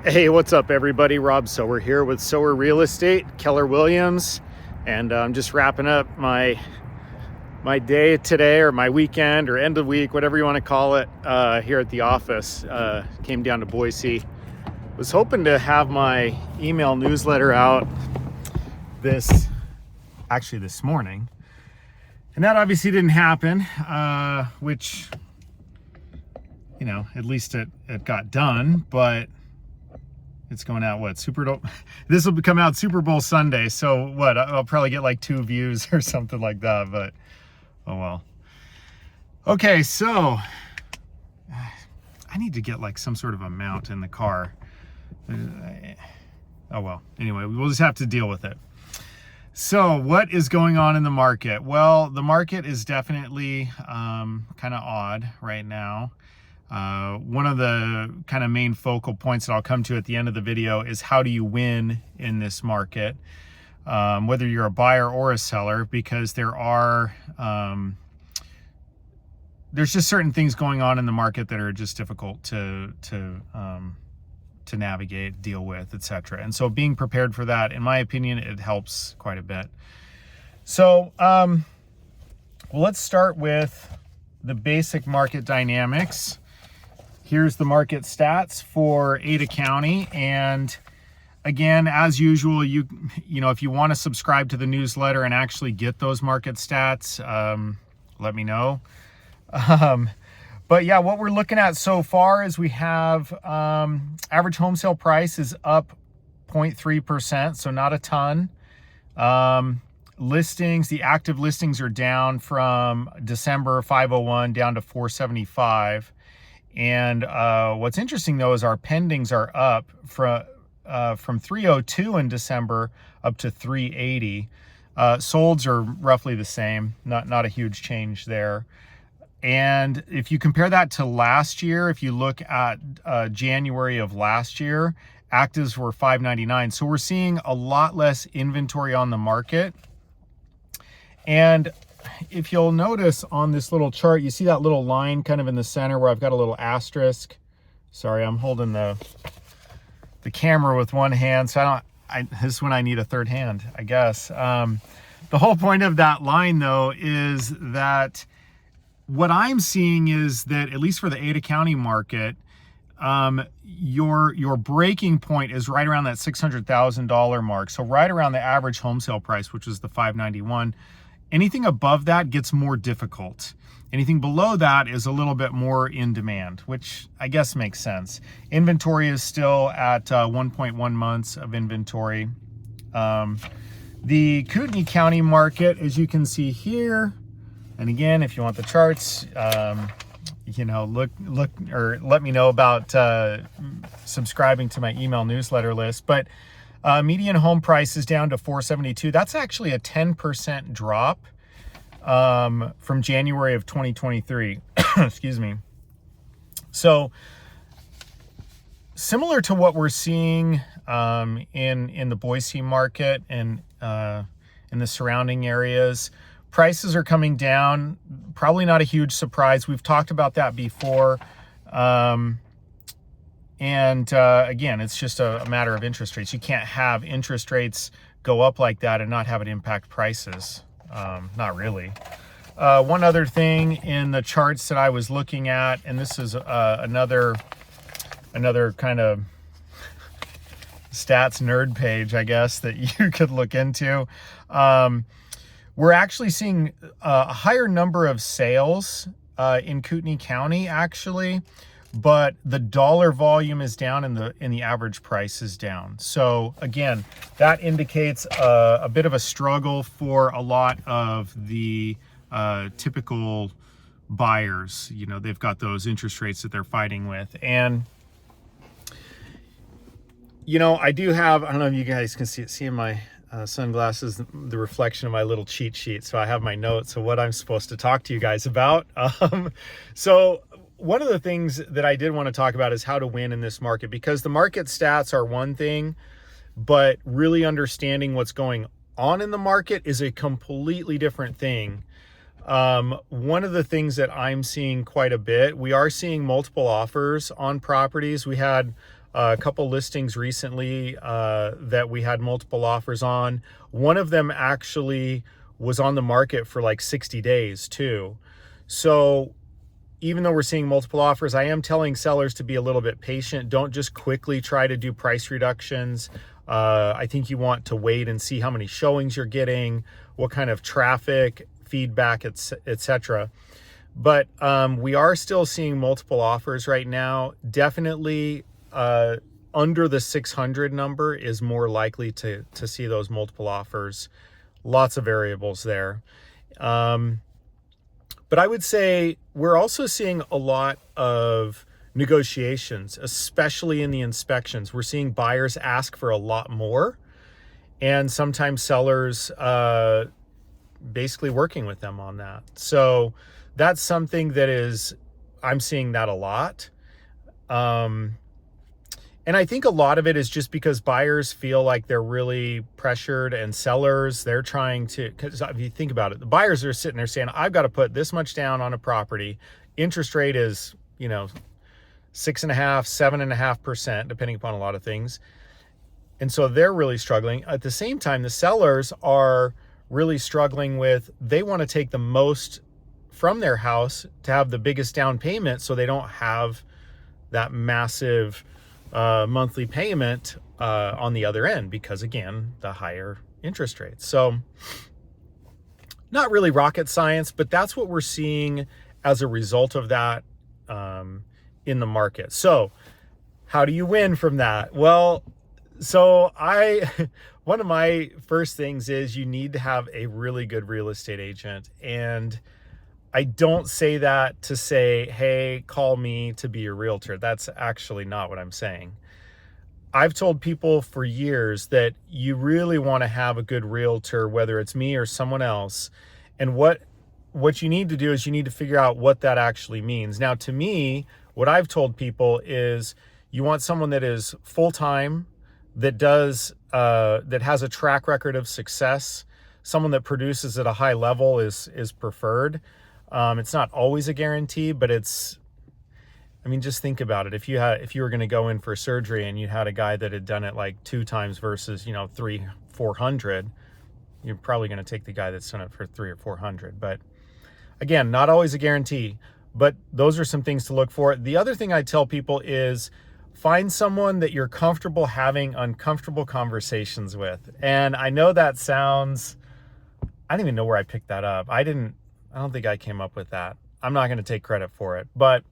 Hey, what's up everybody? Rob Sower here with Sower Real Estate, Keller Williams, and I'm just wrapping up my day today, or my weekend, or end of week, whatever you want to call it, here at the office. Came down to Boise. Was hoping to have my email newsletter out this morning, and that obviously didn't happen, which, you know, at least it got done, but it's going out this will come out Super Bowl Sunday, so what, I'll probably get like 2 views or something like that, but oh well. Okay, so I need to get like some sort of a mount in the car. Oh well, anyway, we'll just have to deal with it. So what is going on in the market? Well, the market is definitely kind of odd right now. One of the kind of main focal points that I'll come to at the end of the video is how do you win in this market, whether you're a buyer or a seller, because there's just certain things going on in the market that are just difficult to navigate, deal with, etc. And so being prepared for that, in my opinion, it helps quite a bit. So well, let's start with the basic market dynamics. Here's the market stats for Ada County, and again, as usual, you know, if you want to subscribe to the newsletter and actually get those market stats, let me know. But yeah, what we're looking at so far is we have average home sale price is up 0.3%, so not a ton. Listings, the active listings are down from December 501 down to 475. And what's interesting though is our pendings are up from 302 in December up to 380. Solds are roughly the same, not a huge change there. And if you compare that to last year, if you look at January of last year, actives were 599. So we're seeing a lot less inventory on the market. And if you'll notice on this little chart, you see that little line kind of in the center where I've got a little asterisk. Sorry, I'm holding the camera with one hand, so this is when I need a third hand, I guess. The whole point of that line though is that what I'm seeing is that, at least for the Ada County market, your breaking point is right around that $600,000 mark. So right around the average home sale price, which is the 591. Anything above that gets more difficult. Anything below that is a little bit more in demand, which I guess makes sense. Inventory is still at 1.1 months of inventory. The Kootenai County market, as you can see here, and again, if you want the charts, you know, look or let me know about subscribing to my email newsletter list. But median home price is down to 472. That's actually a 10% drop from January of 2023. Excuse me. So similar to what we're seeing in the Boise market and in the surrounding areas, prices are coming down. Probably not a huge surprise. We've talked about that before. And again, it's just a matter of interest rates. You can't have interest rates go up like that and not have it impact prices. Not really. One other thing in the charts that I was looking at, and this is another kind of stats nerd page, I guess, that you could look into. We're actually seeing a higher number of sales in Kootenai County, actually. But the dollar volume is down and the average price is down. So again, that indicates a bit of a struggle for a lot of the typical buyers. You know, they've got those interest rates that they're fighting with. And, you know, I don't know if you guys can see in my sunglasses, the reflection of my little cheat sheet. So I have my notes of what I'm supposed to talk to you guys about. So one of the things that I did want to talk about is how to win in this market, because the market stats are one thing, but really understanding what's going on in the market is a completely different thing. One of the things that I'm seeing quite a bit, we are seeing multiple offers on properties. We had a couple listings recently that we had multiple offers on. One of them actually was on the market for like 60 days too. So even though we're seeing multiple offers, I am telling sellers to be a little bit patient. Don't just quickly try to do price reductions. I think you want to wait and see how many showings you're getting, what kind of traffic, feedback, etc. But we are still seeing multiple offers right now. Definitely under the 600 number is more likely to see those multiple offers. Lots of variables there. But I would say we're also seeing a lot of negotiations, especially in the inspections. We're seeing buyers ask for a lot more, and sometimes sellers basically working with them on that. So that's something that I'm seeing that a lot. And I think a lot of it is just because buyers feel like they're really pressured, and sellers, they're trying to, because if you think about it, the buyers are sitting there saying, I've got to put this much down on a property. Interest rate is, 6.5%, 7.5%, depending upon a lot of things. And so they're really struggling. At the same time, the sellers are really struggling with, they want to take the most from their house to have the biggest down payment so they don't have that massive monthly payment on the other end, because again, the higher interest rates. So not really rocket science, but that's what we're seeing as a result of that in the market. So how do you win from that? Well, so one of my first things is you need to have a really good real estate agent. And I don't say that to say, hey, call me to be your realtor. That's actually not what I'm saying. I've told people for years that you really want to have a good realtor, whether it's me or someone else. And what you need to do is you need to figure out what that actually means. Now, to me, what I've told people is you want someone that is full-time, that has a track record of success. Someone that produces at a high level is preferred. It's not always a guarantee, but just think about it. If you were going to go in for surgery and you had a guy that had done it like 2 times versus, 300-400, you're probably going to take the guy that's done it for 300 or 400. But again, not always a guarantee, but those are some things to look for. The other thing I tell people is find someone that you're comfortable having uncomfortable conversations with. And I know that sounds, I don't even know where I picked that up. I don't think I came up with that. I'm not going to take credit for it, but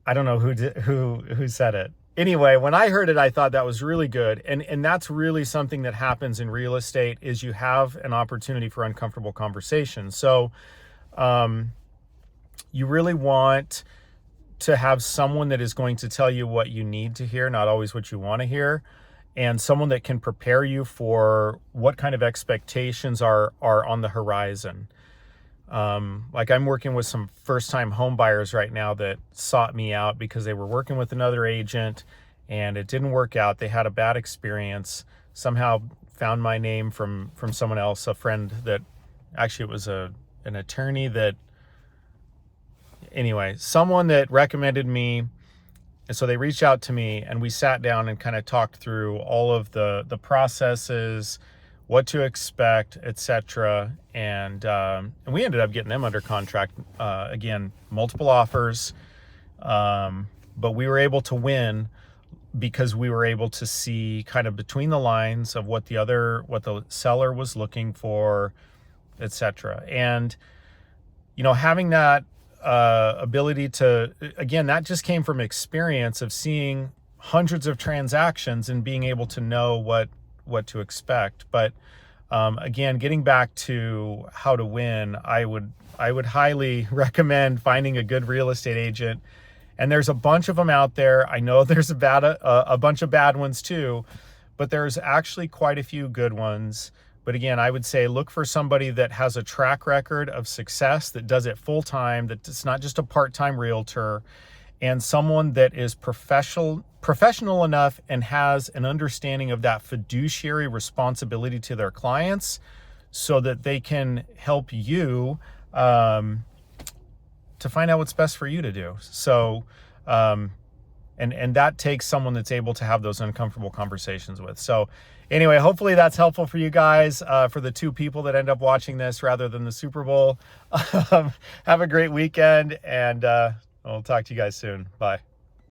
I don't know who said it. Anyway, when I heard it, I thought that was really good. And that's really something that happens in real estate, is you have an opportunity for uncomfortable conversations. So you really want to have someone that is going to tell you what you need to hear, not always what you want to hear, and someone that can prepare you for what kind of expectations are on the horizon. Like I'm working with some first-time home buyers right now that sought me out because they were working with another agent and it didn't work out. They had a bad experience, somehow found my name from someone else, a friend that actually, it was an attorney that, anyway, someone that recommended me. And so they reached out to me and we sat down and kind of talked through all of the processes, what to expect, etc. And we ended up getting them under contract. Again, multiple offers, but we were able to win because we were able to see kind of between the lines of what the seller was looking for, etc. And having that ability to, again, that just came from experience of seeing hundreds of transactions and being able to know what to expect. But again, getting back to how to win, I would highly recommend finding a good real estate agent. And there's a bunch of them out there. I know there's a bunch of bad ones too, but there's actually quite a few good ones. But again, I would say look for somebody that has a track record of success, that does it full time, that it's not just a part-time realtor, and someone that is professional enough and has an understanding of that fiduciary responsibility to their clients so that they can help you to find out what's best for you to do. So And that takes someone that's able to have those uncomfortable conversations with. So anyway, hopefully that's helpful for you guys, for the 2 people that end up watching this rather than the Super Bowl. Have a great weekend, and we'll talk to you guys soon. Bye.